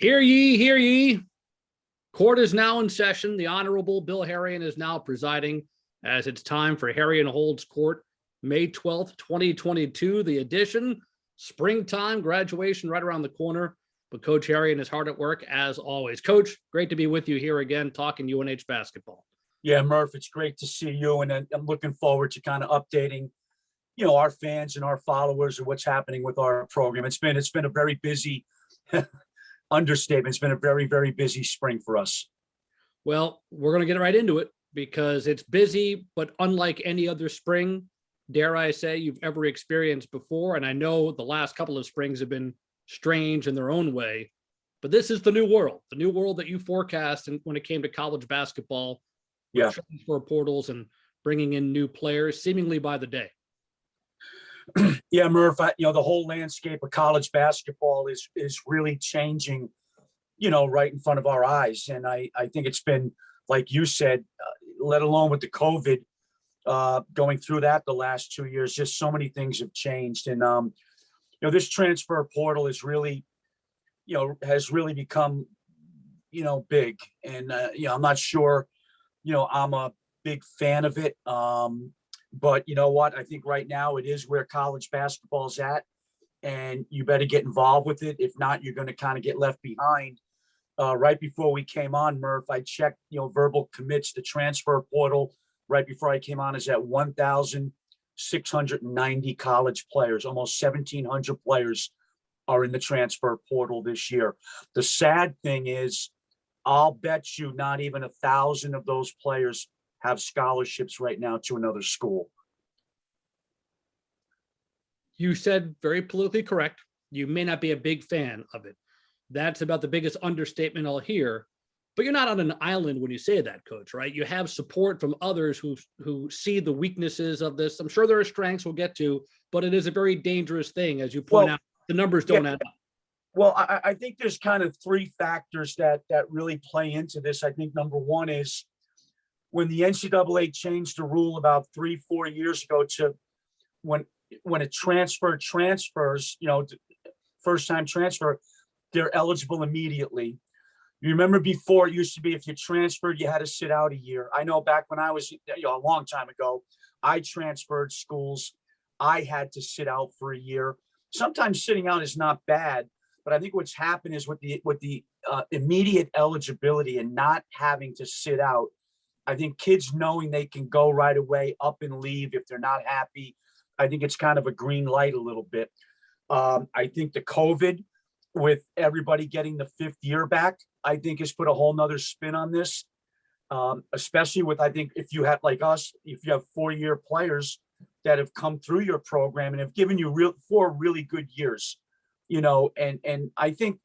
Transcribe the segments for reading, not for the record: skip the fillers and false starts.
Hear ye, hear ye. Court is now in session. The Honorable Bill Herrion is now presiding as it's time for Herrion Holds Court, May 12th, 2022. The edition, springtime, graduation right around the corner. But Coach Herrion is hard at work as always. Coach, great to be with you here again, talking UNH basketball. Yeah, Murph, it's great to see you. And I'm looking forward to kind of updating, our fans and our followers of what's happening with our program. It's been a very busy understatement. It's been a very, very busy spring for us. Well, we're going to get right into it because it's busy, but unlike any other spring, dare I say, you've ever experienced before. And I know the last couple of springs have been strange in their own way, but this is the new world that you forecast. And when it came to college basketball, transfer portals and bringing in new players seemingly by the day. Yeah, Murph, the whole landscape of college basketball is really changing, right in front of our eyes. And I think it's been, like you said, let alone with the COVID, going through that the last 2 years, just so many things have changed. And, this transfer portal is really, has really become, big. And, I'm not sure, I'm a big fan of it. But you know what? I think right now it is where college basketball is at, and you better get involved with it. If not, you're going to kind of get left behind. Right before we came on, Murph, I checked, verbal commits to transfer portal right before I came on is at 1,690 college players. Almost 1,700 players are in the transfer portal this year. The sad thing is, I'll bet you not even 1,000 of those players have scholarships right now to another school. You said very politically correct. You may not be a big fan of it. That's about the biggest understatement I'll hear. But you're not on an island when you say that, Coach, right? You have support from others who see the weaknesses of this. I'm sure there are strengths we'll get to, but it is a very dangerous thing. As you point out, the numbers don't add up. Well, I think there's kind of three factors that really play into this. I think number one is when the NCAA changed the rule about 3-4 years ago to when a transfers, first time transfer, they're eligible immediately. You remember before it used to be if you transferred, you had to sit out a year. I know back when I was, a long time ago, I transferred schools. I had to sit out for a year. Sometimes sitting out is not bad, but I think what's happened is with the immediate eligibility and not having to sit out, I think kids knowing they can go right away, up and leave if they're not happy. I think it's kind of a green light a little bit. I think the COVID with everybody getting the fifth year back, I think has put a whole nother spin on this. Especially with, I think if you have like us, if you have 4-year players that have come through your program and have given you 4 really good years, and I think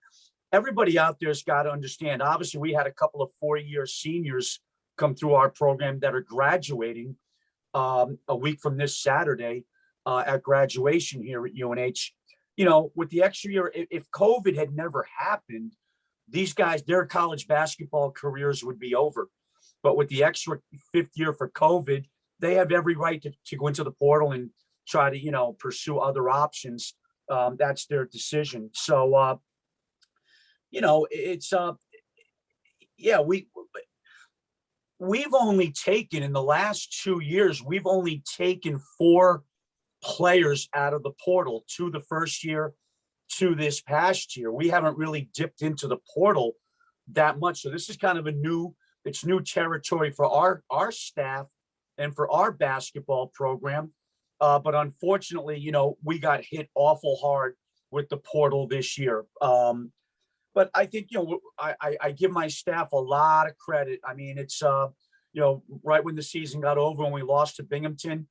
everybody out there has got to understand, obviously we had a couple of 4-year seniors come through our program that are graduating a week from this Saturday at graduation here at UNH. With the extra year, if COVID had never happened, these guys, their college basketball careers would be over. But with the extra 5th year for COVID, they have every right to go into the portal and try to, pursue other options. That's their decision. So, it's, we've only taken in the last 2 years, we've only taken 4 players out of the portal, to the first year, to this past year. We haven't really dipped into the portal that much. So this is kind of new territory for our staff and for our basketball program. But unfortunately, we got hit awful hard with the portal this year. But I think, I give my staff a lot of credit. I mean, it's, right when the season got over, when we lost to Binghamton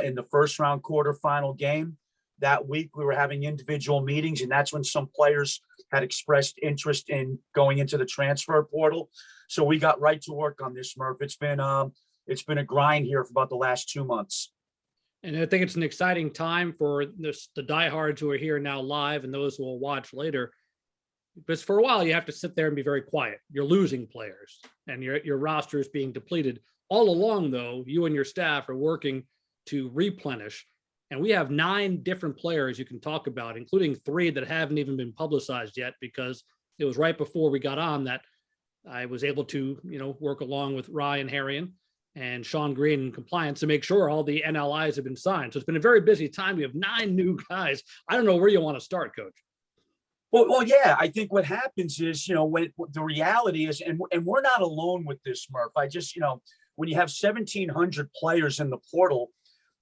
in the first round quarterfinal game, that week we were having individual meetings, and that's when some players had expressed interest in going into the transfer portal. So we got right to work on this, Murph. It's been a grind here for about the last 2 months. And I think it's an exciting time for the diehards who are here now live and those who will watch later. Because for a while, you have to sit there and be very quiet. You're losing players and your roster is being depleted. All along, though, you and your staff are working to replenish. And we have 9 different players you can talk about, including 3 that haven't even been publicized yet because it was right before we got on that I was able to, work along with Ryan Herrion and Sean Green in compliance to make sure all the NLIs have been signed. So it's been a very busy time. We have 9 new guys. I don't know where you want to start, Coach. Well, yeah, I think what happens is, when the reality is, and we're not alone with this, Murph. I just, when you have 1,700 players in the portal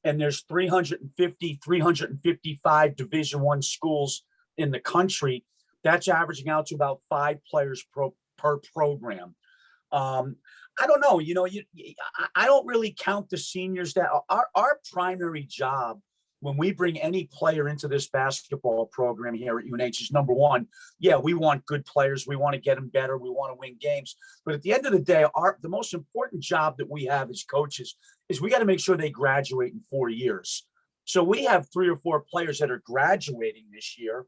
and there's 355 Division I schools in the country, that's averaging out to about 5 players per program. I don't know, I don't really count the seniors. That our primary job when we bring any player into this basketball program here at UNH is, number one, yeah, we want good players. We want to get them better. We want to win games. But at the end of the day, the most important job that we have as coaches is we got to make sure they graduate in 4 years. So we have 3 or 4 players that are graduating this year.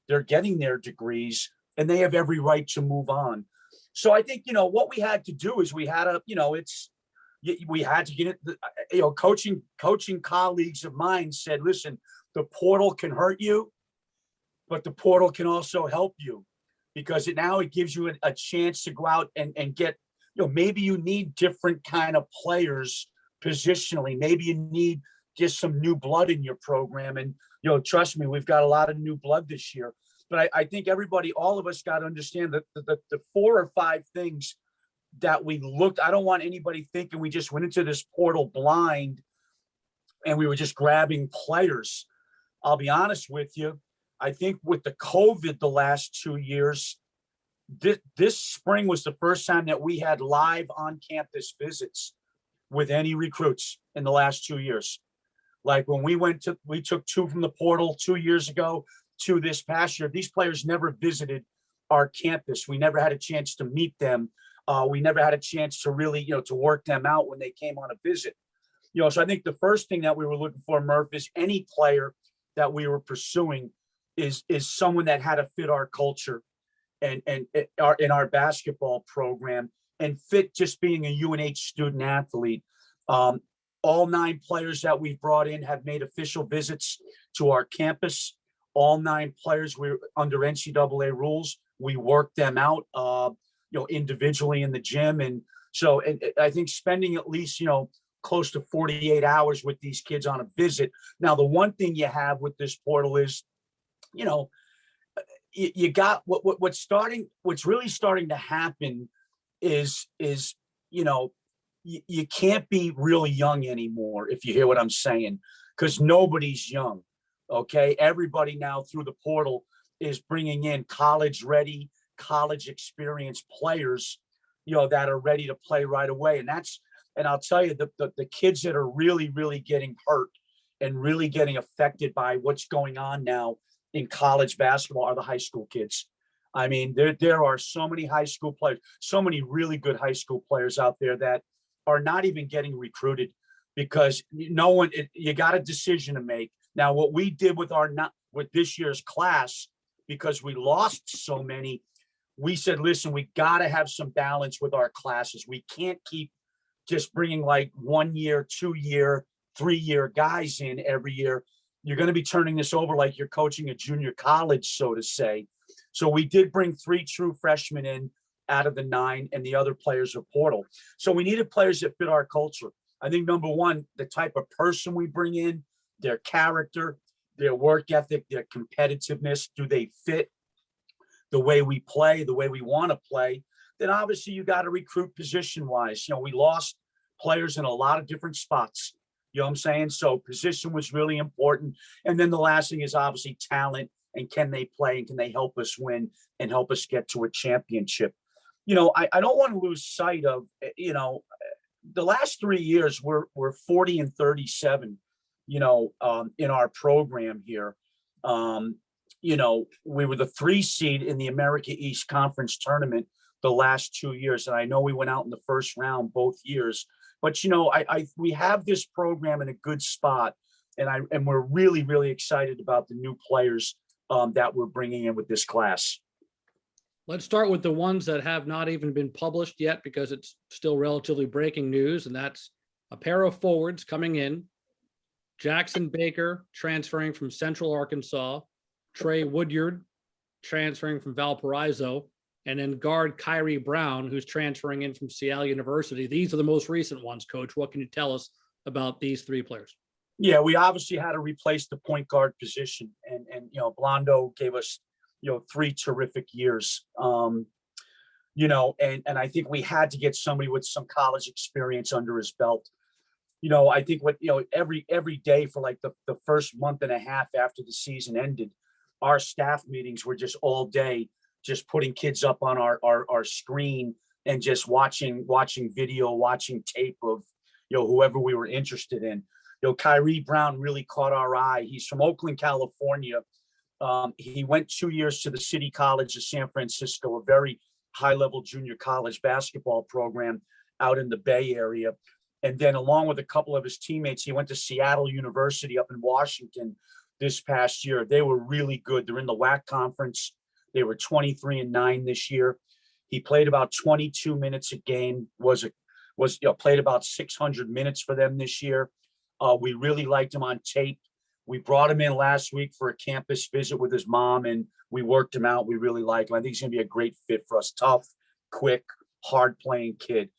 They're getting their degrees and they have every right to move on. So I think, what we had to do is we had to, we had to get it, coaching colleagues of mine said, listen, the portal can hurt you, but the portal can also help you, because it gives you a chance to go out and get, maybe you need different kind of players positionally. Maybe you need just some new blood in your program. And, trust me, we've got a lot of new blood this year. But I think all of us got to understand that the 4 or 5 things that we looked, I don't want anybody thinking we just went into this portal blind and we were just grabbing players. I'll be honest with you. I think with the COVID the last 2 years, this spring was the first time that we had live on-campus visits with any recruits in the last 2 years. Like when we took 2 from the portal 2 years ago, 2 this past year. These players never visited our campus. We never had a chance to meet them. We never had a chance to really, to work them out when they came on a visit. So I think the first thing that we were looking for, Murph, is any player that we were pursuing is someone that had to fit our culture and in our basketball program and fit just being a UNH student athlete. All 9 players that we've brought in have made official visits to our campus. All 9 players were under NCAA rules. We worked them out, individually in the gym. And so, and I think spending at least, close to 48 hours with these kids on a visit. Now, the one thing you have with this portal is, you got what's really starting to happen is, you can't be really young anymore, if you hear what I'm saying, because nobody's young. Okay. Everybody now through the portal is bringing in college ready, college experienced players, that are ready to play right away. And I'll tell you, the kids that are really, really getting hurt and really getting affected by what's going on now in college basketball are the high school kids. I mean, there are so many high school players, so many really good high school players out there that are not even getting recruited because you got a decision to make. Now, what we did with this year's class, because we lost so many, we said, listen, we got to have some balance with our classes. We can't keep just bringing like 1 year, 2 year, 3 year guys in every year. You're going to be turning this over like you're coaching a junior college, so to say. So we did bring 3 true freshmen in out of the 9, and the other players are portal. So we needed players that fit our culture. I think number one, the type of person we bring in, their character, their work ethic, their competitiveness, do they fit the way we play, the way we want to play? Then obviously you got to recruit position wise. We lost players in a lot of different spots. You know what I'm saying? So position was really important. And then the last thing is obviously talent, and can they play and can they help us win and help us get to a championship? I don't want to lose sight of, the last 3 years we're 40 and 37, in our program here. We were the 3 seed in the America East Conference tournament the last 2 years. And I know we went out in the first round both years, but we have this program in a good spot, and we're really, really excited about the new players that we're bringing in with this class. Let's start with the ones that have not even been published yet, because it's still relatively breaking news. And that's a pair of forwards coming in: Jackson Baker transferring from Central Arkansas, Trey Woodyard transferring from Valparaiso, and then guard Kyrie Brown, who's transferring in from Seattle University. These are the most recent ones, Coach. What can you tell us about these three players? Yeah, we obviously had to replace the point guard position, and Blondo gave us three terrific years. And I think we had to get somebody with some college experience under his belt. I think every day for like the first month and a half after the season ended, our staff meetings were just all day, just putting kids up on our screen and just watching video, watching tape of whoever we were interested in. Kyrie Brown really caught our eye. He's from Oakland, California. He went 2 years to the City College of San Francisco, a very high-level junior college basketball program out in the Bay Area. And then along with a couple of his teammates, he went to Seattle University up in Washington this past year. They were really good. They're in the WAC conference. They were 23-9 this year. He played about 22 minutes a game, played about 600 minutes for them this year. We really liked him on tape. We brought him in last week for a campus visit with his mom, and we worked him out. We really like him. I think he's going to be a great fit for us. Tough, quick, hard-playing kid.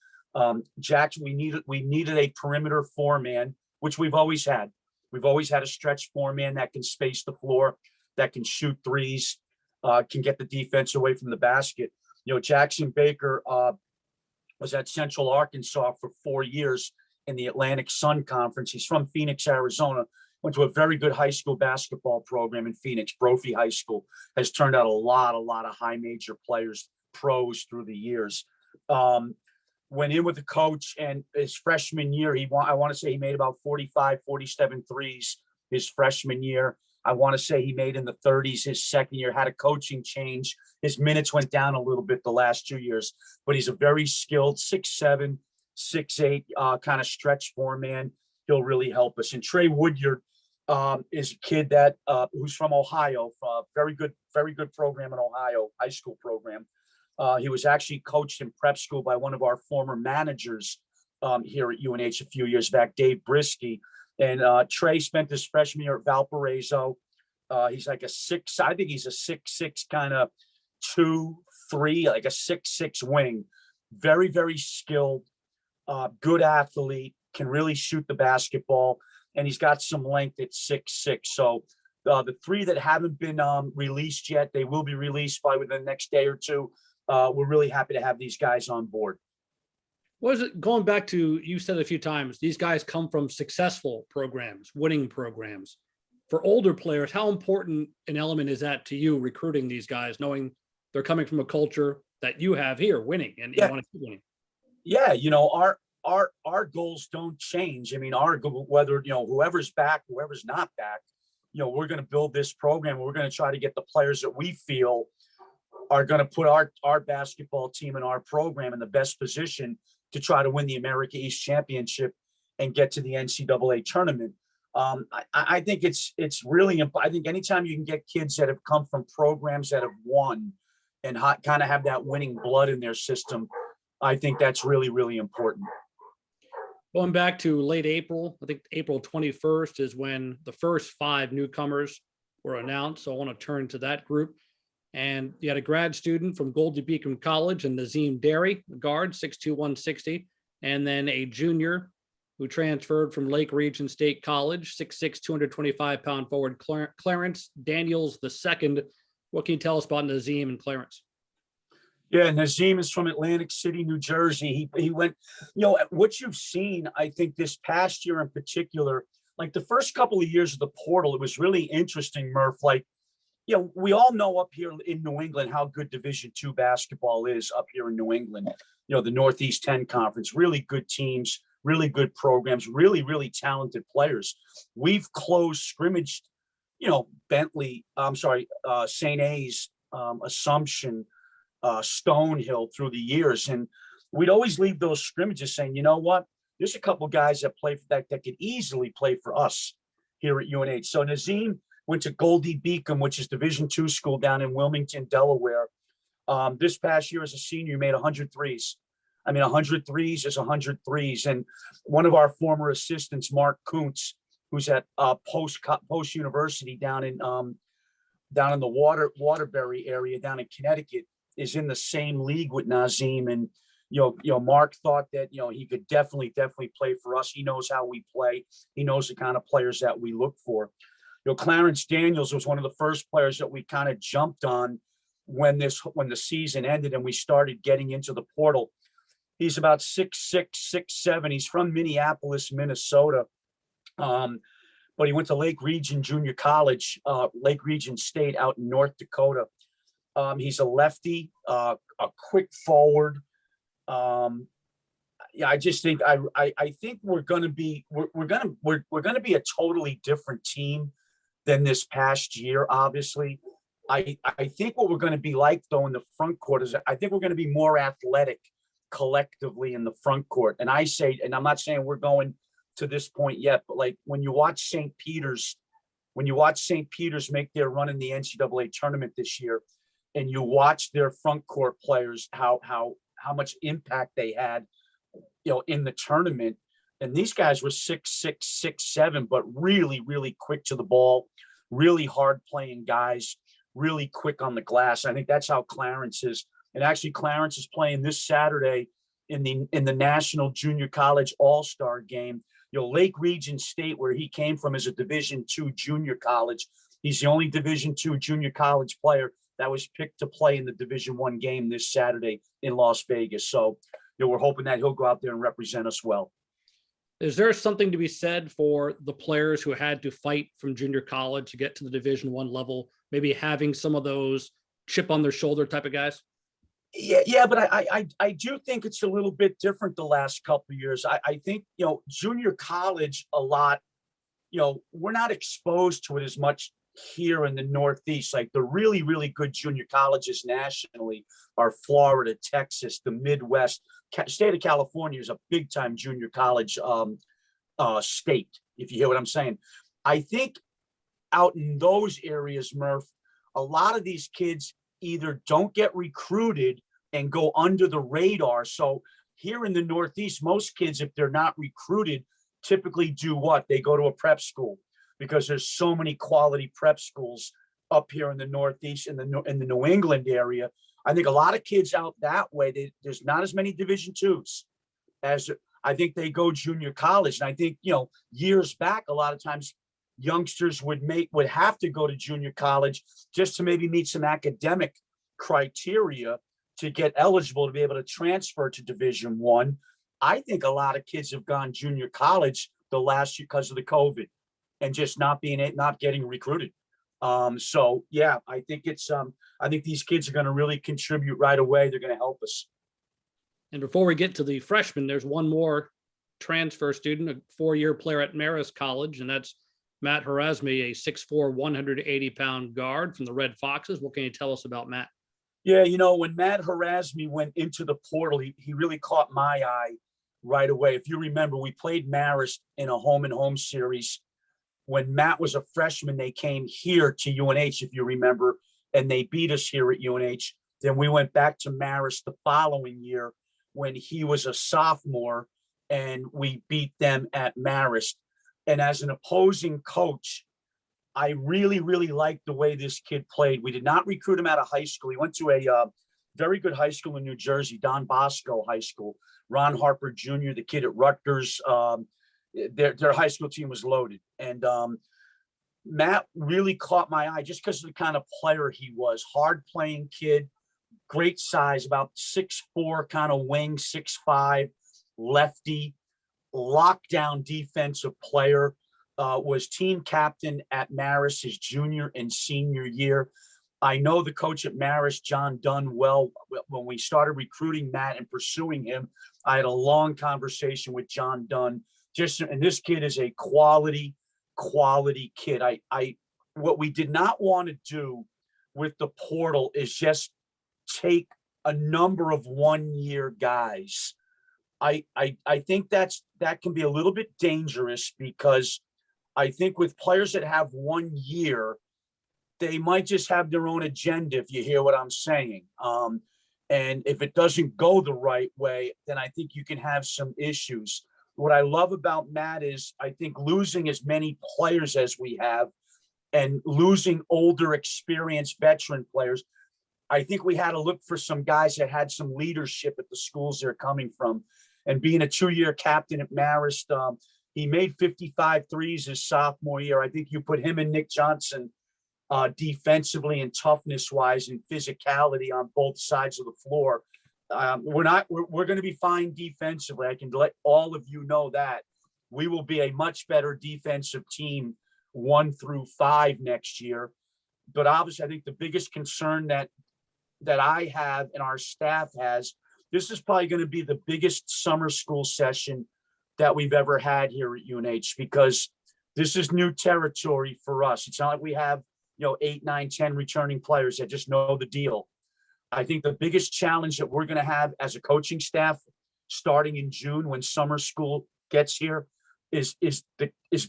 Jackson, we needed a perimeter four-man, which we've always had. We've always had a stretch four-man that can space the floor, that can shoot threes, can get the defense away from the basket. Jackson Baker was at Central Arkansas for 4 years in the Atlantic Sun Conference. He's from Phoenix, Arizona. Went to a very good high school basketball program in Phoenix. Brophy High School has turned out a lot of high major players, pros through the years. Went in with the coach, and his freshman year, I want to say he made about 45, 47 threes his freshman year. I want to say he made in the 30s his second year, had a coaching change. His minutes went down a little bit the last 2 years, but he's a very skilled 6'7", 6'8", kind of stretch four-man. He'll really help us. And Trey Woodyard is a kid that who's from Ohio, very good program in Ohio, high school program. He was actually coached in prep school by one of our former managers here at UNH a few years back, Dave Brisky. And Trey spent his freshman year at Valparaiso. He's like I think he's a 6'6", kind of 2-3, like a 6'6" wing. Very, very skilled, good athlete, can really shoot the basketball, and he's got some length at 6'6". So the three that haven't been released yet, they will be released by within the next day or two. We're really happy to have these guys on board. What is it, going back to, you said a few times, these guys come from successful programs, winning programs. For older players, how important an element is that to you, recruiting these guys, knowing they're coming from a culture that you have here, winning, and you want to keep winning? Yeah, our goals don't change. I mean, whether whoever's back, whoever's not back, we're going to build this program. We're going to try to get the players that we feel are going to put our basketball team and our program in the best position to try to win the America East Championship and get to the NCAA tournament. I think it's really important. I think anytime you can get kids that have come from programs that have won and kind of have that winning blood in their system, I think that's really, really important. Going back to late April, I think April 21st is when the first 5 newcomers were announced. So I want to turn to that group. And you had a grad student from Goldie Beacon College and Nazim Derry, guard, 6'2", 160. And then a junior who transferred from Lake Region State College, 6'6", 225-pound forward, Clarence Daniels II. What can you tell us about Nazim and Clarence? Yeah, Nazim is from Atlantic City, New Jersey. He went, what you've seen, I think this past year in particular, like the first couple of years of the portal, it was really interesting, Murph. Like, we all know up here in New England how good Division II basketball is up here in New England. The Northeast 10 Conference, really good teams, really good programs, really, really talented players. We've closed scrimmaged, Bentley, St. A's, Assumption, Stonehill through the years. And we'd always leave those scrimmages saying, you know what, there's a couple guys that play for that could easily play for us here at UNH. So Nazim went to Goldie Beacon, which is Division II school down in Wilmington, Delaware. This past year as a senior, he made 100 threes. I mean, 100 threes is 100 threes. And one of our former assistants, Mark Kuntz, who's at Post University down in the Waterbury area down in Connecticut, is in the same league with Nazim, and Mark thought that he could definitely play for us. He knows how we play. He knows the kind of players that we look for. Clarence Daniels was one of the first players that we kind of jumped on when the season ended and we started getting into the portal. He's about 6'6", 6'7". He's from Minneapolis, Minnesota. But he went to Lake Region Junior College, Lake Region State out in North Dakota. He's a lefty, a quick forward. I just think I think we're going to be a totally different team than this past year. Obviously, I think what we're going to be like though in the front court is I think we're going to be more athletic collectively in the front court. And I'm not saying we're going to this point yet, but like when you watch St. Peter's make their run in the NCAA tournament this year, and you watch their front court players, how much impact they had, in the tournament. And these guys were 6'6", 6'7", but really, really quick to the ball, really hard playing guys, really quick on the glass. I think that's how Clarence is. And actually, Clarence is playing this Saturday in the National Junior College All-Star game. Lake Region State, where he came from, is a Division II junior college. He's the only Division II junior college player that was picked to play in the Division I game this Saturday in Las Vegas. So, we're hoping that he'll go out there and represent us well. Is there something to be said for the players who had to fight from junior college to get to the Division I level, maybe having some of those chip on their shoulder type of guys? Yeah, but I do think it's a little bit different the last couple of years. I think, junior college a lot, we're not exposed to it as much here in the Northeast. Like the really, really good junior colleges nationally are Florida, Texas, the Midwest. State of California is a big time junior college state, if you hear what I'm saying. I think out in those areas, Murph, a lot of these kids either don't get recruited and go under the radar. So here in the Northeast, most kids, if they're not recruited, typically do what? They go to a prep school, because there's so many quality prep schools up here in the Northeast, in the New England area. I think a lot of kids out that way, there's not as many Division IIs as I think they go junior college. And I think, years back, a lot of times youngsters would have to go to junior college just to maybe meet some academic criteria to get eligible to be able to transfer to Division I. I think a lot of kids have gone junior college the last year because of the COVID and just not getting recruited. So yeah, I think I think these kids are going to really contribute right away. They're going to help us. And before we get to the freshmen, there's one more transfer student, a 4-year player at Marist College, and that's Matt Harasmi, a 6'4", 180-pound guard from the Red Foxes. What can you tell us about Matt? Yeah, when Matt Harasmi went into the portal, he really caught my eye right away. If you remember, we played Marist in a home-and-home series. When Matt was a freshman, they came here to UNH, if you remember, and they beat us here at UNH. Then we went back to Marist the following year when he was a sophomore, and we beat them at Marist. And as an opposing coach, I really, really liked the way this kid played. We did not recruit him out of high school. He went to a very good high school in New Jersey, Don Bosco High School. Ron Harper Jr., the kid at Rutgers, their high school team was loaded. And Matt really caught my eye just because of the kind of player he was. Hard playing kid, great size, about 6'4", kind of wing, 6'5", lefty, lockdown defensive player. Was team captain at Marist his junior and senior year. I know the coach at Marist, John Dunn, well. When we started recruiting Matt and pursuing him, I had a long conversation with John Dunn. And this kid is a quality kid. What we did not want to do with the portal is just take a number of 1-year guys. I think that can be a little bit dangerous, because I think with players that have 1 year, they might just have their own agenda, if you hear what I'm saying. And if it doesn't go the right way, then I think you can have some issues. What I love about Matt is I think losing as many players as we have and losing older, experienced veteran players, I think we had to look for some guys that had some leadership at the schools they're coming from. And being a 2-year captain at Marist, he made 55 threes his sophomore year. I think you put him and Nick Johnson defensively and toughness wise and physicality on both sides of the floor. We're going to be fine defensively. I can let all of you know that we will be a much better defensive team 1 through 5 next year. But obviously, I think the biggest concern that I have and our staff has, this is probably going to be the biggest summer school session that we've ever had here at UNH, because this is new territory for us. It's not like we have, 8, 9, 10 returning players that just know the deal. I think the biggest challenge that we're going to have as a coaching staff starting in June when summer school gets here is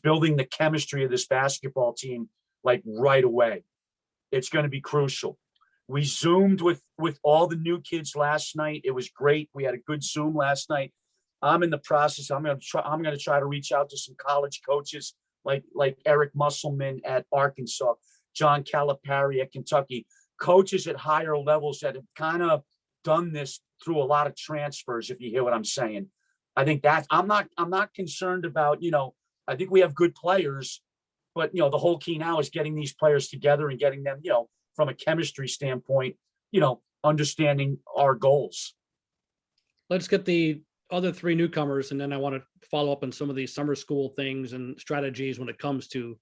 building the chemistry of this basketball team like right away. It's going to be crucial. We Zoomed with all the new kids last night. It was great. We had a good Zoom last night. I'm in the process. I'm going to try to reach out to some college coaches like Eric Musselman at Arkansas, John Calipari at Kentucky, coaches at higher levels that have kind of done this through a lot of transfers, if you hear what I'm saying. I think that I'm not concerned about, I think we have good players, but, the whole key now is getting these players together and getting them, from a chemistry standpoint, understanding our goals. Let's get the other 3 newcomers, and then I want to follow up on some of these summer school things and strategies when it comes to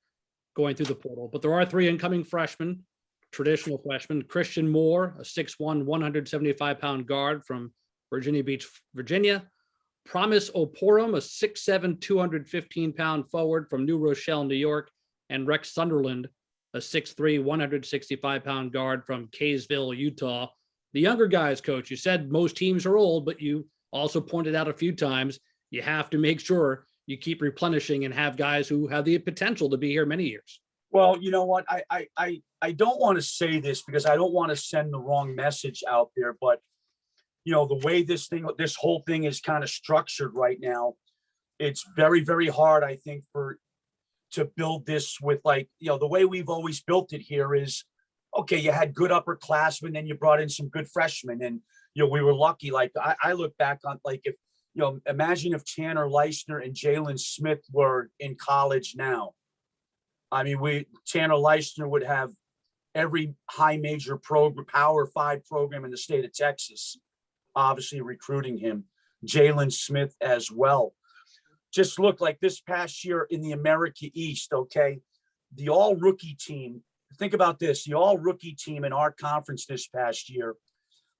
going through the portal. But there are 3 incoming freshmen, traditional freshmen. Christian Moore, a 6'1", 175-pound guard from Virginia Beach, Virginia. Promise Oporum, a 6'7", 215-pound forward from New Rochelle, New York. And Rex Sunderland, a 6'3", 165-pound guard from Kaysville, Utah. The younger guys, Coach, you said most teams are old, but you also pointed out a few times you have to make sure you keep replenishing and have guys who have the potential to be here many years. Well, you know what? I don't want to say this because I don't want to send the wrong message out there, but the way this whole thing is kind of structured right now, it's very, very hard, I think, to build this with the way we've always built it here is, okay, you had good upperclassmen, then you brought in some good freshmen, and we were lucky. I look back on if imagine if Tanner Leisner and Jalen Smith were in college now. I mean, Tanner Leisner would have every high major program, Power 5 program in the state of Texas, obviously recruiting him. Jalen Smith as well. Just look like this past year in the America East, okay? The all-rookie team, think about this, the all-rookie team in our conference this past year,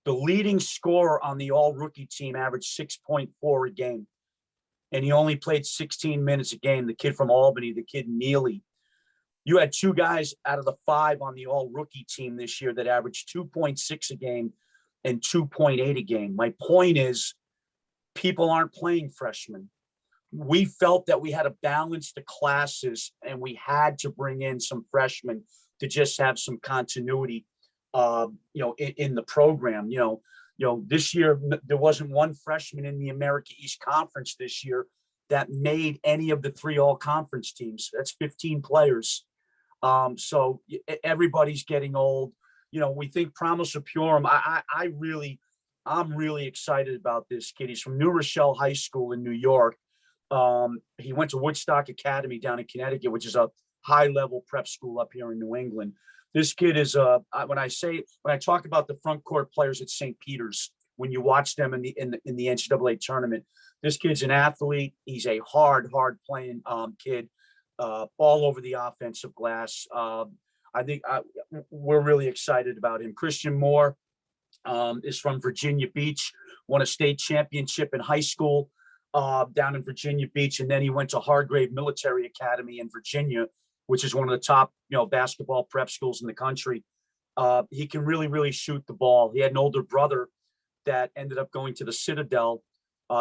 the leading scorer on the all-rookie team averaged 6.4 a game, and he only played 16 minutes a game, the kid from Albany, the kid Neely. You had 2 guys out of the 5 on the all-rookie team this year that averaged 2.6 a game and 2.8 a game. My point is, people aren't playing freshmen. We felt that we had to balance the classes and we had to bring in some freshmen to just have some continuity, in the program. This year, there wasn't one freshman in the America East Conference this year that made any of the 3 all-conference teams. That's 15 players. So everybody's getting old. We think Promise Purim. I'm really excited about this kid. He's from New Rochelle High School in New York. He went to Woodstock Academy down in Connecticut, which is a high-level prep school up here in New England. This kid is when I talk about the front court players at St. Peter's, when you watch them in the NCAA tournament, this kid's an athlete. He's a hard playing kid, all over the offensive glass. I think we're really excited about him. Christian Moore is from Virginia Beach, won a state championship in high school down in Virginia Beach, and then he went to Hargrave Military Academy in Virginia, which is one of the top, basketball prep schools in the country. He can really, really shoot the ball. He had an older brother that ended up going to the Citadel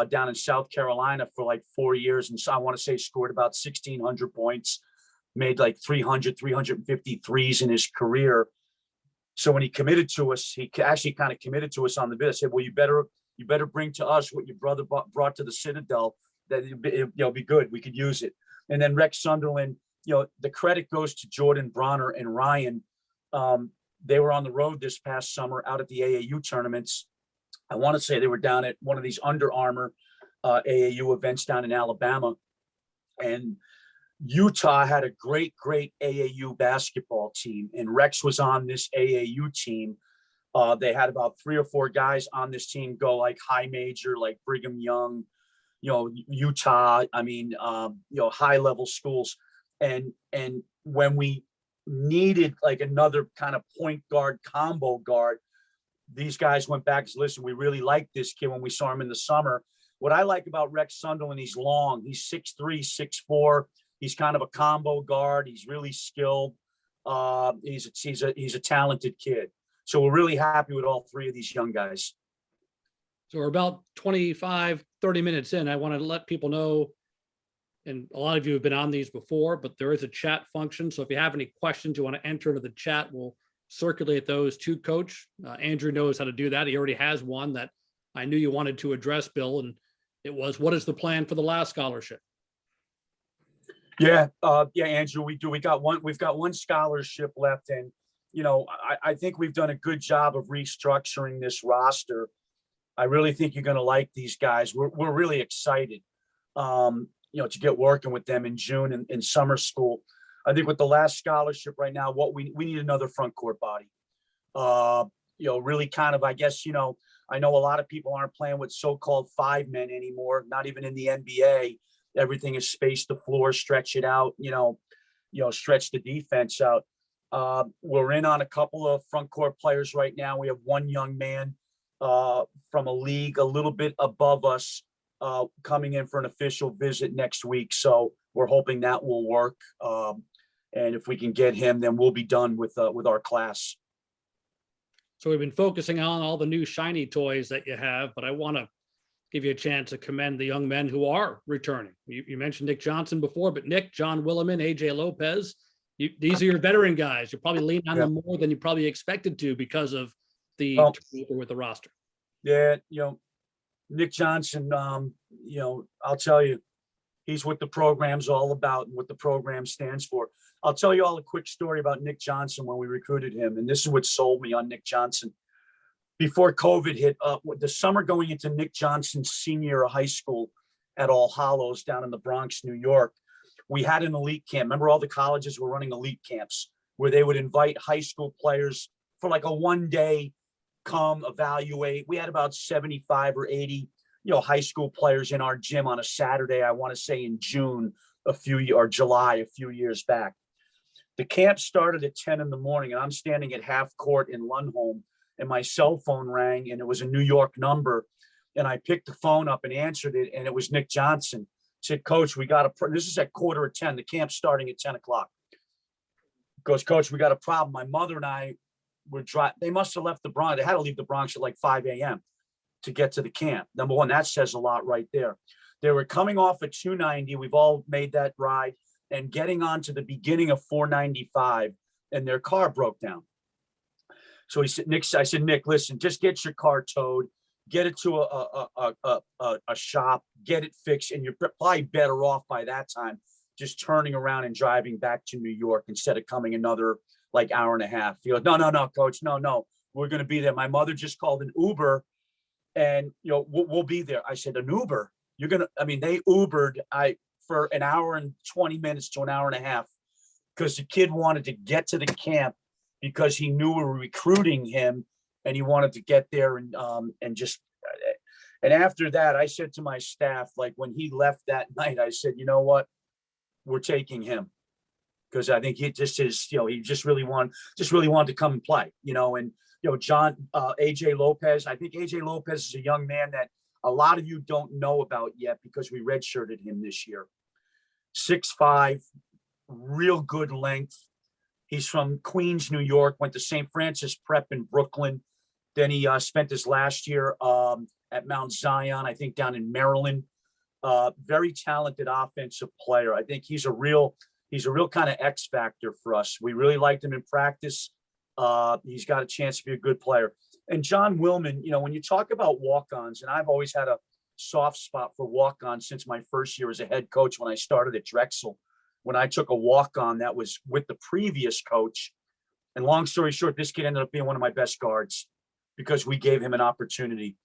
down in South Carolina for 4 years. And so I want to say scored about 1,600 points, made 350 threes in his career. So when he committed to us, he actually kind of committed to us on the bid. I said, well, you better bring to us what your brother brought to the Citadel, that it'll be good. We could use it. And then Rex Sunderland, the credit goes to Jordan Bronner and Ryan. They were on the road this past summer out at the AAU tournaments. I want to say they were down at one of these Under Armour AAU events down in Alabama. And Utah had a great AAU basketball team, and Rex was on this AAU team. They had about 3 or 4 guys on this team go like high major, like Brigham Young, Utah. I mean, high level schools. And when we needed like another kind of point guard, combo guard, these guys went back and said, listen, we really like this kid when we saw him in the summer. What I like about Rex Sunderland, he's long. He's 6'3", 6'4". He's kind of a combo guard. He's really skilled. He's a talented kid. So we're really happy with all 3 of these young guys. So we're about 25, 30 minutes in. I want to let people know, and a lot of you have been on these before, but there is a chat function. So if you have any questions you want to enter into the chat, we'll circulate those to Coach. Andrew knows how to do that. He already has one that I knew you wanted to address, Bill, and it was, what is the plan for the last scholarship? Yeah, Andrew, we do. We've got one scholarship left, and I think we've done a good job of restructuring this roster. I really think you're going to like these guys. We're really excited, to get working with them in June in summer school. I think with the last scholarship right now, what we need another front court body. Really kind of, I guess, I know a lot of people aren't playing with so-called 5 men anymore, not even in the NBA. Everything is space the floor, stretch it out, stretch the defense out. We're in on a couple of front court players right now. We have one young man from a league a little bit above us coming in for an official visit next week. So we're hoping that will work. And if we can get him, then we'll be done with our class. So we've been focusing on all the new shiny toys that you have, but I want to give you a chance to commend the young men who are returning. You mentioned Nick Johnson before, but Nick, John Williman, AJ Lopez, these are your veteran guys. You're probably leaning on them more than you probably expected to because of the turnover with the roster. Yeah, Nick Johnson, I'll tell you, he's what the program's all about and what the program stands for. I'll tell you all a quick story about Nick Johnson when we recruited him, and this is what sold me on Nick Johnson. Before COVID hit, the summer going into Nick Johnson's senior year of high school at All Hallows down in the Bronx, New York, we had an elite camp. Remember, all the colleges were running elite camps where they would invite high school players for like a one-day come evaluate. We had about 75 or 80, high school players in our gym on a Saturday, I want to say in June, July, a few years back. The camp started at 10 in the morning, and I'm standing at half court in Lundholm, and my cell phone rang, and it was a New York number. And I picked the phone up and answered it, and it was Nick Johnson. Said, Coach, this is at 9:45. The camp's starting at 10 o'clock. Goes, Coach, we got a problem. My mother and I were they must have left the Bronx. They had to leave the Bronx at like 5 a.m. to get to the camp. Number one, that says a lot right there. They were coming off at 290. We've all made that ride, and getting on to the beginning of 495, and their car broke down. So I said, Nick, listen, just get your car towed, get it to a shop, get it fixed, and you're probably better off by that time just turning around and driving back to New York instead of coming another like hour and a half. He goes, no, Coach, no, we're going to be there. My mother just called an Uber, and we'll be there. I said, an Uber? They Ubered for an hour and 20 minutes to an hour and a half because the kid wanted to get to the camp because he knew we were recruiting him, and he wanted to get there and after that, I said to my staff, like when he left that night, I said, you know what, we're taking him because I think he just is, he just really wanted to come and play, and John, AJ Lopez. I think AJ Lopez is a young man that a lot of you don't know about yet because we redshirted him this year. 6'5", real good length. He's from Queens, New York, went to St. Francis Prep in Brooklyn. Then he spent his last year at Mount Zion, I think down in Maryland. Very talented offensive player. I think he's a real kind of X factor for us. We really liked him in practice. He's got a chance to be a good player. And John Wilman, when you talk about walk-ons, and I've always had a soft spot for walk-ons since my first year as a head coach when I started at Drexel. When I took a walk-on that was with the previous coach, And long story short, this kid ended up being one of my best guards because we gave him an opportunity.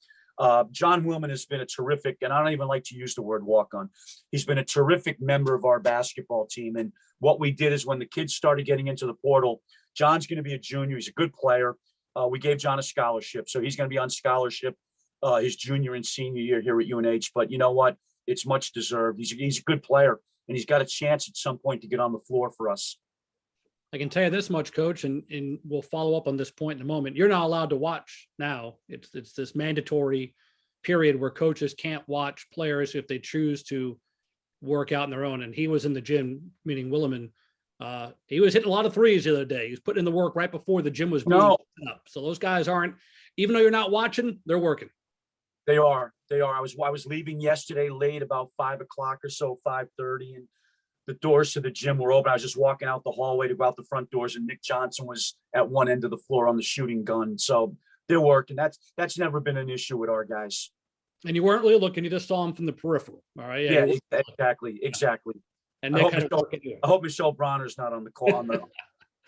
John Willman has been a terrific, and I don't even like to use the word walk-on. He's been a terrific member of our basketball team. And what we did is when the kids started getting into the portal, John's going to be a junior. He's a good player. We gave John a scholarship. So he's going to be on scholarship his junior and senior year here at UNH. But you know what? It's much deserved. He's a good player, and he's got a chance at some point to get on the floor for us. I can tell you this much, Coach, and we'll follow up on this point in a moment. You're not allowed to watch now. It's this mandatory period where coaches can't watch players if they choose to work out on their own. And he was in the gym, meaning Williman. He was hitting a lot of threes the other day. He was putting in the work right before the gym was being set up. So those guys aren't, even though you're not watching, they're working. They are. I was leaving yesterday late, about 5 o'clock or so, 5:30, and the doors to the gym were open. I was just walking out the hallway to go out the front doors, and Nick Johnson was at one end of the floor on the shooting gun. So they're working. That's never been an issue with our guys. And you weren't really looking; you just saw him from the peripheral. All right. Yeah, exactly. And Nick had I hope Michelle Bronner's not on the call.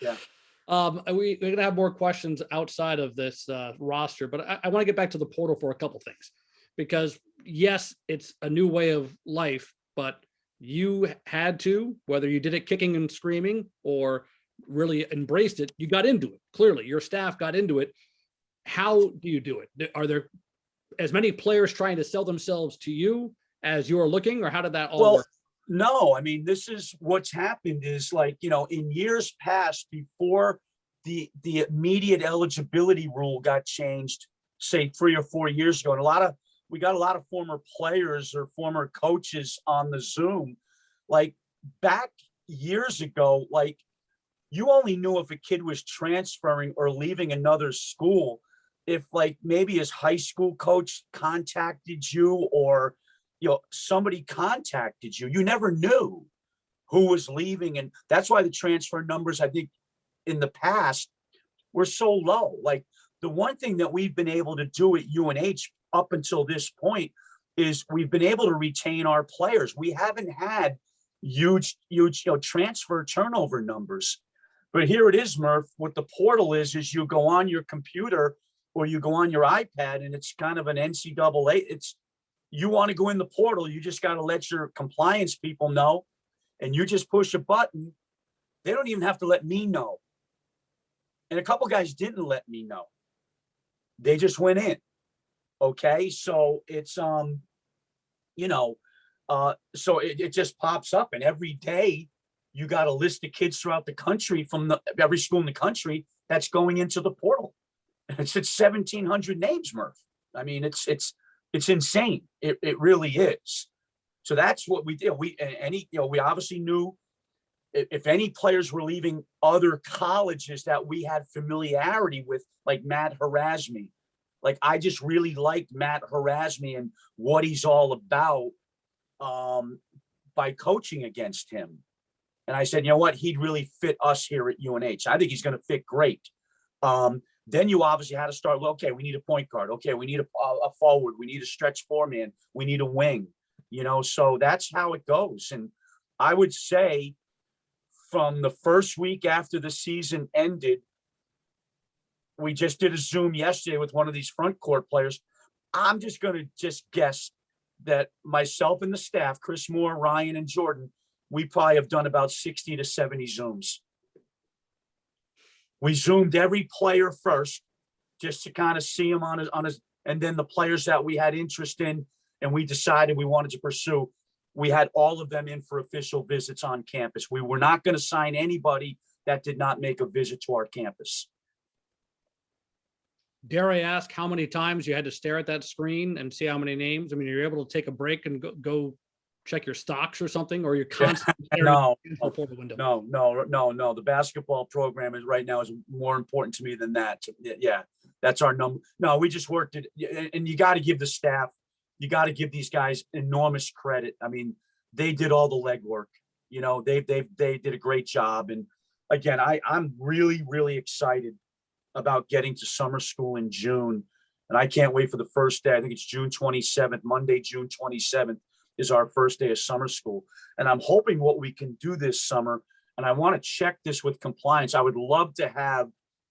Yeah. We're going to have more questions outside of this roster, but I want to get back to the portal for a couple things, because yes, it's a new way of life, but you had to, whether you did it kicking and screaming or really embraced it, you got into it. Clearly, your staff got into it. How do you do it? Are there as many players trying to sell themselves to you as you're looking, or how did that all work? No, I mean, this is what's happened is, like, in years past, before the immediate eligibility rule got changed, say 3 or 4 years ago, and we got a lot of former players or former coaches on the Zoom. Like back years ago, like you only knew if a kid was transferring or leaving another school if, like, maybe his high school coach contacted you, or somebody contacted you. You never knew who was leaving. And that's why the transfer numbers, I think, in the past were so low. Like, the one thing that we've been able to do at UNH up until this point is we've been able to retain our players. We haven't had huge transfer turnover numbers. But here it is, Murph. What the portal is you go on your computer or you go on your iPad, and it's kind of an NCAA. You want to go in the portal, you just got to let your compliance people know, and you just push a button. They don't even have to let me know. And a couple guys didn't let me know. They just went in. Okay. So it's, so it just pops up, and every day you got a list of kids throughout the country from every school in the country that's going into the portal. It's 1,700 names, Murph. I mean, it's insane. It really is. So that's what we did. We obviously knew if any players were leaving other colleges that we had familiarity with, like Matt Harasmi. Like, I just really liked Matt Harasmi and what he's all about by coaching against him. And I said, you know what? He'd really fit us here at UNH. I think he's going to fit great. Then you obviously had to start, well, okay, we need a point guard. Okay, we need a forward. We need a stretch four-man. We need a wing. So that's how it goes. And I would say from the first week after the season ended, we just did a Zoom yesterday with one of these front court players. I'm just going to guess that myself and the staff, Chris Moore, Ryan, and Jordan, we probably have done about 60 to 70 Zooms. We Zoomed every player first, just to kind of see him on his, and then the players that we had interest in and we decided we wanted to pursue, we had all of them in for official visits on campus. We were not going to sign anybody that did not make a visit to our campus. Dare I ask how many times you had to stare at that screen and see how many names? I mean, you're able to take a break and go check your stocks or something, or you're constantly no. The basketball program right now is more important to me than that. Yeah, that's our number. No, we just worked it, and you got to give the staff, you got to give these guys enormous credit. I mean, they did all the legwork. They did a great job. And again, I'm really, really excited about getting to summer school in June, and I can't wait for the first day. I think it's June 27th, Monday, June 27th. Is our first day of summer school. And I'm hoping what we can do this summer and I want to check this with compliance. I would love to have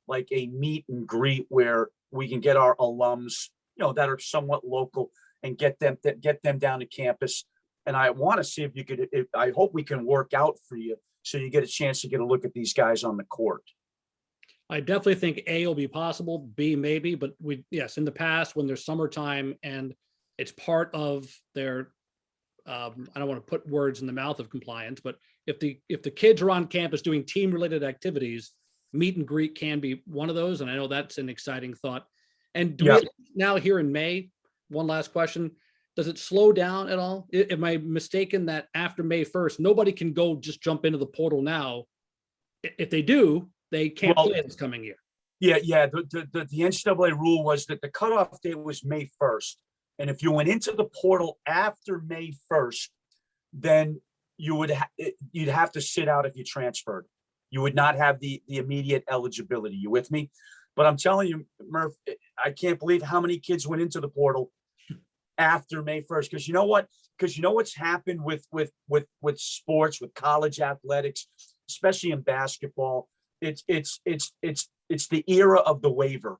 like a meet and greet where we can get our alums, that are somewhat local, and get them down to campus. And I want to see if you could, I hope we can work out for you so you get a chance to get a look at these guys on the court. I definitely think A will be possible, B maybe, but yes, in the past when there's summertime and it's part of their, I don't want to put words in the mouth of compliance, but if the kids are on campus doing team related activities, meet and greet can be one of those. And I know that's an exciting thought. And do we now here in May, one last question, does it slow down at all? Am I mistaken that after May 1st, nobody can go just jump into the portal now? If they do, they can't play this coming year. Yeah. The NCAA rule was that the cutoff date was May 1st. And if you went into the portal after May 1st, then you'd have to sit out if you transferred. You would not have the immediate eligibility. You with me? But I'm telling you, Murph, I can't believe how many kids went into the portal after May 1st. Because you know what? Because you know what's happened with sports, with college athletics, especially in basketball. It's the era of the waiver.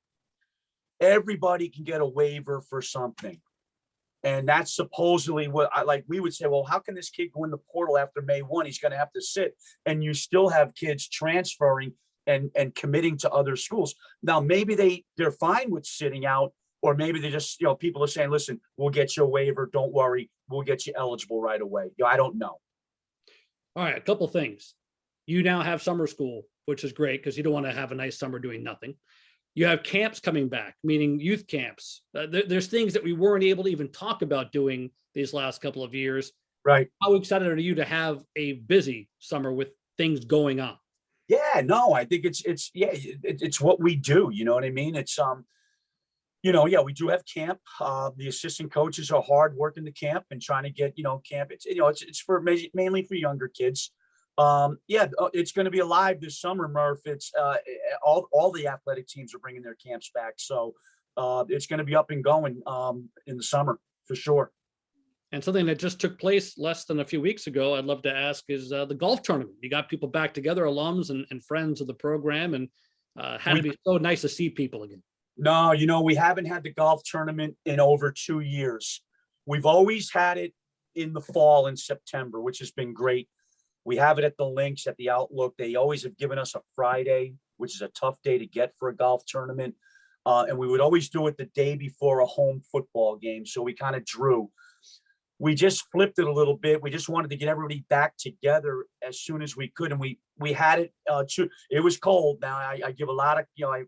Everybody can get a waiver for something. And that's supposedly what we would say, well, how can this kid go in the portal after May 1? He's going to have to sit. And you still have kids transferring and committing to other schools. Now, maybe they're fine with sitting out, or maybe they just, people are saying, listen, we'll get you a waiver. Don't worry. We'll get you eligible right away. I don't know. All right. A couple things. You now have summer school, which is great because you don't want to have a nice summer doing nothing. You have camps coming back, meaning youth camps. There's things that we weren't able to even talk about doing these last couple of years. Right. How excited are you to have a busy summer with things going on? Yeah, no, I think it's what we do. You know what I mean? It's, we do have camp. The assistant coaches are hard working the camp and trying to get, camp. It's for mainly for younger kids. It's going to be alive this summer, Murph. It's all the athletic teams are bringing their camps back, so it's going to be up and going in the summer for sure. And something that just took place less than a few weeks ago, I'd love to ask is the golf tournament. You got people back together, alums and friends of the program, and had to be so nice to see people again. No, we haven't had the golf tournament in over 2 years. We've always had it in the fall in September, which has been great. We have it at the links, at the Outlook. They always have given us a Friday, which is a tough day to get for a golf tournament. And we would always do it the day before a home football game. So we kind of drew. We just flipped it a little bit. We just wanted to get everybody back together as soon as we could. And we had it. It was cold. Now, I give a lot of, I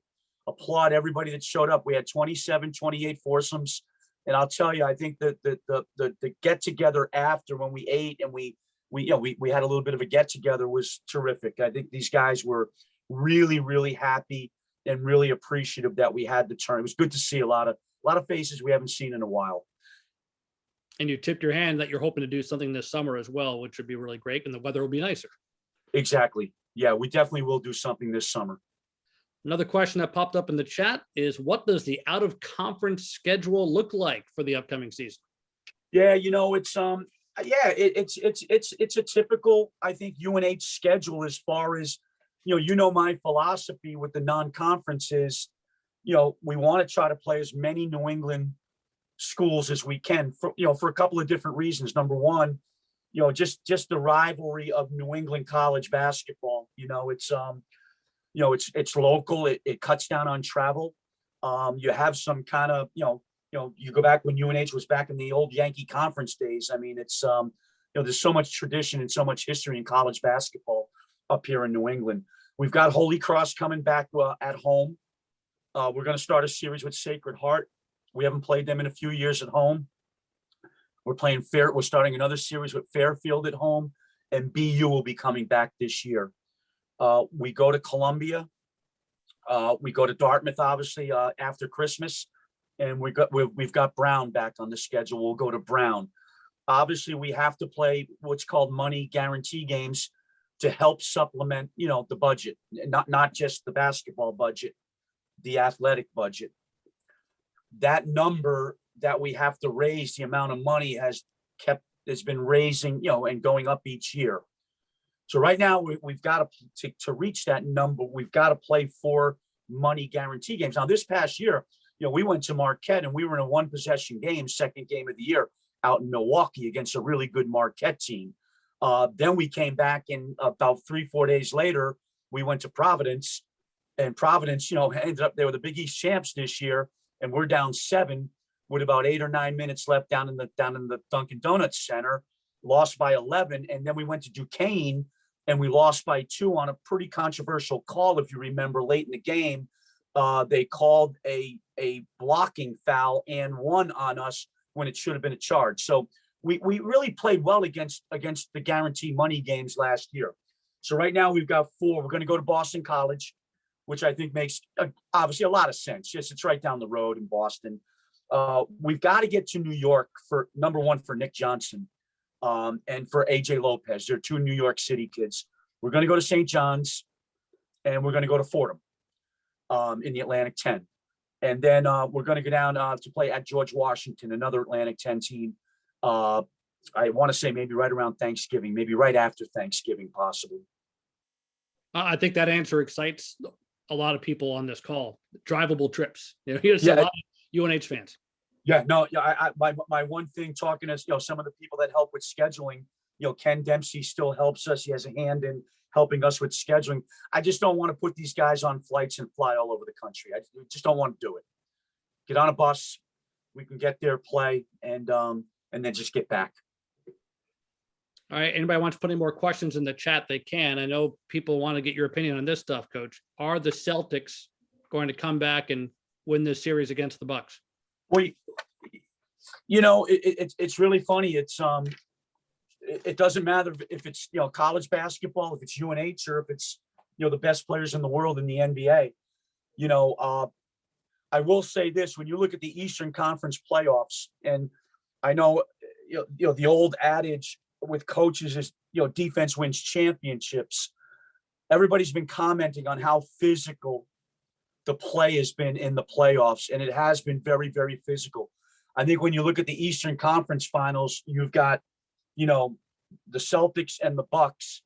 applaud everybody that showed up. We had 27, 28 foursomes. And I'll tell you, I think that the get together after when we ate and we had a little bit of a get together was terrific. I think these guys were really, really happy and really appreciative that we had the turn. It was good to see a lot of faces we haven't seen in a while. And you tipped your hand that you're hoping to do something this summer as well, which would be really great. And the weather will be nicer. Exactly. Yeah, we definitely will do something this summer. Another question that popped up in the chat is, what does the out of conference schedule look like for the upcoming season? Yeah, it's it's a typical, I think, UNH schedule as far as, my philosophy with the non-conference is, we want to try to play as many New England schools as we can for a couple of different reasons. Number one, just the rivalry of New England college basketball. It's local. It cuts down on travel. You have some kind of, you go back when UNH was back in the old Yankee Conference days. I mean, it's, there's so much tradition and so much history in college basketball up here in New England. We've got Holy Cross coming back at home. We're going to start a series with Sacred Heart. We haven't played them in a few years at home. We're starting another series with Fairfield at home, and BU will be coming back this year. We go to Columbia. We go to Dartmouth, obviously, after Christmas. And we've got Brown back on the schedule. We'll go to Brown. Obviously, we have to play what's called money guarantee games to help supplement, the budget, not just the basketball budget, the athletic budget. That number that we have to raise, the amount of money has been raising, and going up each year. So right now we've got to reach that number. We've got to play 4 money guarantee games. Now this past year, we went to Marquette and we were in a 1-possession game, second game of the year out in Milwaukee against a really good Marquette team. Then we came back, and about 3-4 days later, we went to Providence, and Providence, ended up, they were the Big East champs this year, and we're down 7 with about 8 or 9 minutes left down in the Dunkin' Donuts Center, lost by 11. And then we went to Duquesne and we lost by 2 on a pretty controversial call. If you remember, late in the game, they called a blocking foul and 1 on us when it should have been a charge. So we really played well against the guarantee money games last year. So right now we've got 4. We're going to go to Boston College, which I think makes obviously a lot of sense. Yes, it's right down the road in Boston. We've got to get to New York for number 1 for Nick Johnson and for AJ Lopez. They're 2 New York City kids. We're going to go to St. John's, and we're going to go to Fordham in the Atlantic 10. And then we're going to go down to play at George Washington, another Atlantic 10 team. I want to say maybe right around Thanksgiving, maybe right after Thanksgiving, possibly. I think that answer excites a lot of people on this call. Drivable trips. Here's a lot of UNH fans. Yeah, no, yeah. My one thing, talking to some of the people that help with scheduling, Ken Dempsey still helps us. He has a hand in helping us with scheduling. I just don't want to put these guys on flights and fly all over the country. I just don't want to do it. Get on a bus, we can get there, play, and then just get back. All right. Anybody wants to put any more questions in the chat, they can. I know people want to get your opinion on this stuff, Coach. Are the Celtics going to come back and win this series against the Bucks? Well, it's really funny. It doesn't matter if it's college basketball, if it's UNH, or if it's the best players in the world in the NBA. I will say this: when you look at the Eastern Conference playoffs, and I know the old adage with coaches is defense wins championships. Everybody's been commenting on how physical the play has been in the playoffs, and it has been very, very physical. I think when you look at the Eastern Conference Finals, you've got the Celtics and the Bucks.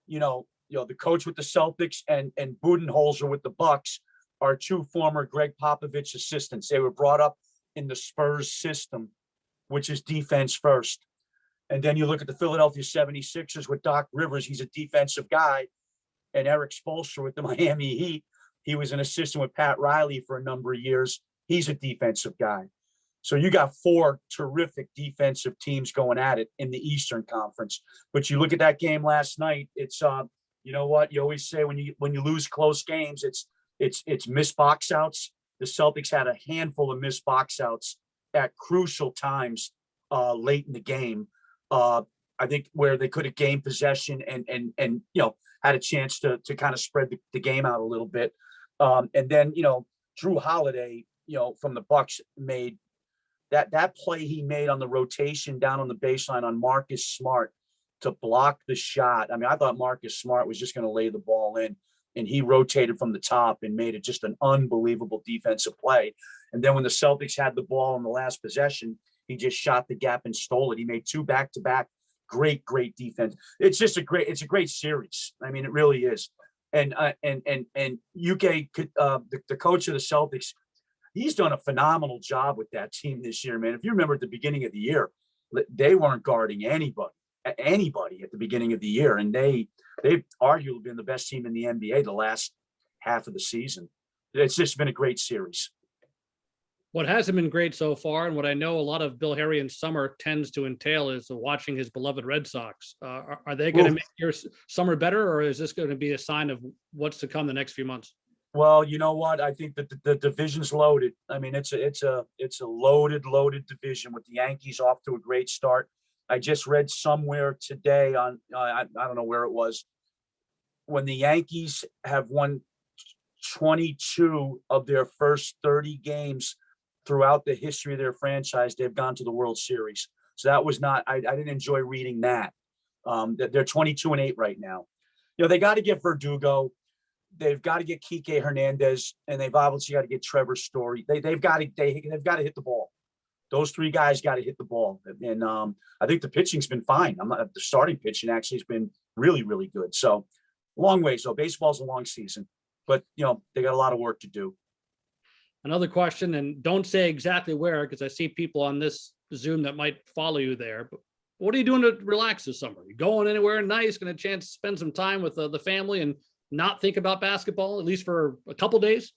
The coach with the Celtics and Budenholzer with the Bucks are 2 former Greg Popovich assistants. They were brought up in the Spurs system, which is defense first. And then you look at the Philadelphia 76ers with Doc Rivers. He's a defensive guy. And Eric Spoelstra with the Miami Heat. He was an assistant with Pat Riley for a number of years. He's a defensive guy. So you got 4 terrific defensive teams going at it in the Eastern Conference. But you look at that game last night, it's you know what? You always say when you lose close games, it's missed box outs. The Celtics had a handful of missed box outs at crucial times late in the game. I think where they could have gained possession and had a chance to kind of spread the game out a little bit. And then Drew Holiday, from the Bucks made that play he made on the rotation down on the baseline on Marcus Smart to block the shot. I mean, I thought Marcus Smart was just going to lay the ball in, and he rotated from the top and made it just an unbelievable defensive play. And then when the Celtics had the ball in the last possession, he just shot the gap and stole it. He made 2 back-to-back. Great defense. It's a great series. I mean, it really is. And UK, the coach of the Celtics, he's done a phenomenal job with that team this year, man. If you remember at the beginning of the year, they weren't guarding anybody at the beginning of the year, and they've arguably been the best team in the NBA the last half of the season. It's just been a great series. What hasn't been great so far, and what I know a lot of Bill Herrion's summer tends to entail, is watching his beloved Red Sox. Are they going to make your summer better, or is this going to be a sign of what's to come the next few months? Well, you know what? I think that the division's loaded. I mean, it's a loaded division with the Yankees off to a great start. I just read somewhere today on I don't know where it was, when the Yankees have won 22 of their first 30 games throughout the history of their franchise, they've gone to the World Series. So that was not, I didn't enjoy reading that. They're 22-8 right now. They got to get Verdugo. They've got to get Kike Hernandez, and they've obviously got to get Trevor Story. They've got to hit the ball. those three guys got to hit the ball. And I think the pitching's been fine. The starting pitching actually has been really, really good. So long ways. So baseball's a long season, but they got a lot of work to do. Another question, and don't say exactly where, because I see people on this Zoom that might follow you there. But what are you doing to relax this summer? You going anywhere nice? Going to chance to spend some time with the family and not think about basketball, at least for a couple days?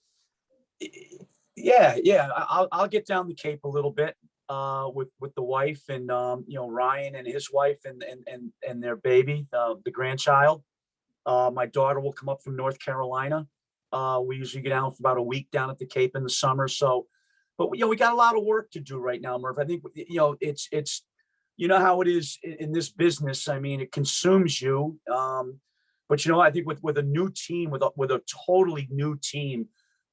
Yeah. I'll get down the Cape a little bit with the wife and Ryan and his wife and their baby, the grandchild. My daughter will come up from North Carolina. We usually get down for about a week down at the Cape in the summer. So, but we got a lot of work to do right now, Murph. I think it's how it is in this business. I mean, it consumes you. But I think with a new team, with a totally new team,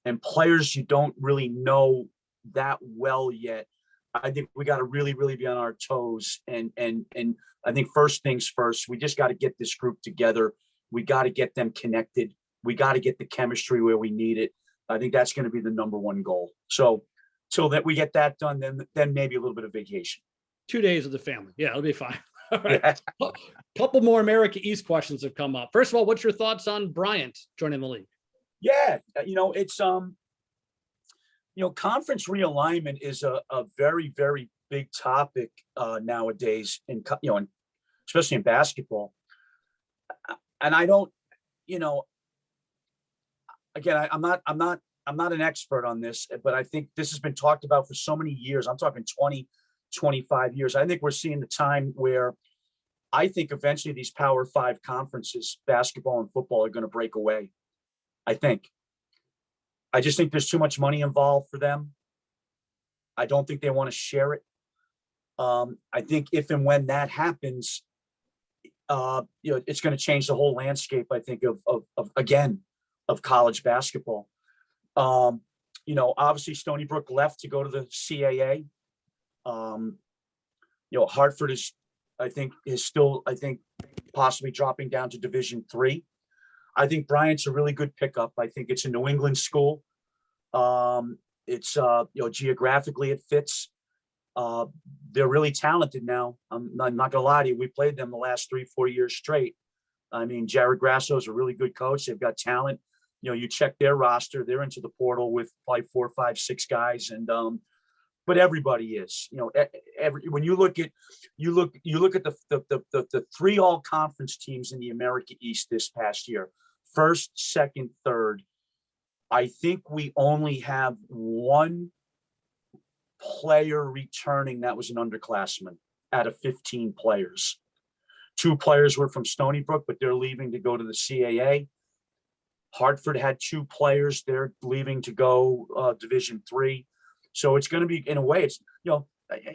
and players you don't really know that well yet, I think we got to really, really be on our toes. And I think first things first, we just got to get this group together. We got to get them connected. We got to get the chemistry where we need it. I think that's going to be the number one goal. So till that we get that done, then maybe a little bit of vacation. 2 days with the family. Yeah, it'll be fine. All right. Yeah. Couple more America East questions have come up. First of all, what's your thoughts on Bryant joining the league? Yeah, it's conference realignment is a very, very big topic nowadays especially in basketball. And I don't, again, I'm not an expert on this, but I think this has been talked about for so many years. I'm talking 20, 25 years. I think we're seeing the time where I think eventually these Power 5 conferences, basketball and football, are going to break away. I just think there's too much money involved for them. I don't think they want to share it. I think if and when that happens, it's going to change the whole landscape, I think, of college basketball. Obviously Stony Brook left to go to the CAA. Hartford is still possibly dropping down to Division III. I think Bryant's a really good pickup. I think it's a New England school. It's geographically it fits. They're really talented now. I'm not gonna lie to you. We played them the last 3-4 years straight. I mean, Jared Grasso is a really good coach. They've got talent. You check their roster. They're into the portal with probably 4, 5, 6 guys, and but everybody is. When you look at the 3 all conference teams in the America East this past year, first, second, third. I think we only have one player returning that was an underclassman out of 15 players. 2 players were from Stony Brook, but they're leaving to go to the CAA. Hartford had 2 players. They're leaving to go Division III. So it's going to be, in a way, it's,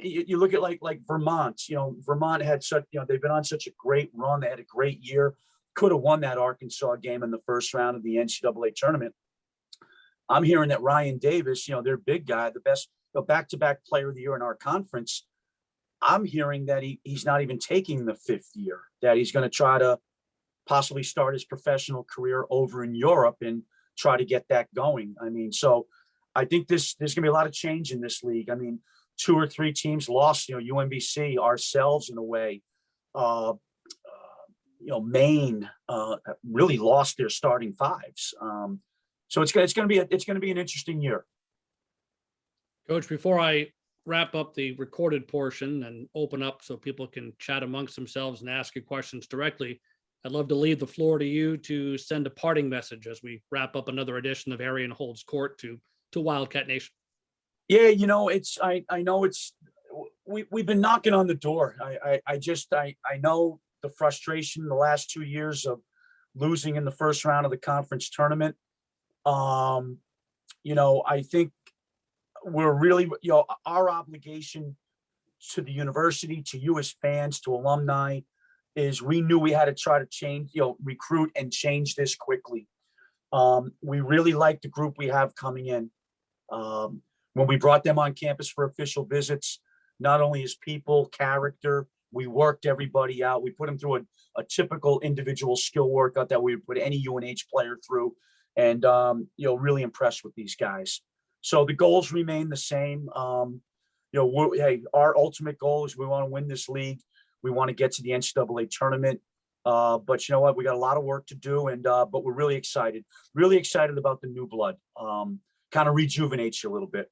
you look at like Vermont, Vermont had they've been on such a great run. They had a great year. Could have won that Arkansas game in the first round of the NCAA tournament. I'm hearing that Ryan Davis, their big guy, the best back-to-back player of the year in our conference. I'm hearing that he's not even taking the 5th year, that he's going to try to possibly start his professional career over in Europe and try to get that going. I mean, so I think there's going to be a lot of change in this league. I mean, 2 or 3 teams lost, UMBC, ourselves in a way. Maine really lost their starting 5s. So it's going to be an interesting year. Coach, before I wrap up the recorded portion and open up so people can chat amongst themselves and ask you questions directly, I'd love to leave the floor to you to send a parting message as we wrap up another edition of Herrion Holds Court to Wildcat Nation. Yeah, I know we've been knocking on the door. I know the frustration the last 2 years of losing in the first round of the conference tournament. I think we're really, our obligation to the university, to you as fans, to alumni, is we knew we had to try to change, recruit and change this quickly. We really like the group we have coming in. When we brought them on campus for official visits, not only as people, character, we worked everybody out. We put them through a typical individual skill workout that we would put any UNH player through, and really impressed with these guys. So the goals remain the same. hey, our ultimate goal is we want to win this league. We want to get to the NCAA tournament. But you know what? We got a lot of work to do, and but we're really excited about the new blood. Kind of rejuvenates you a little bit.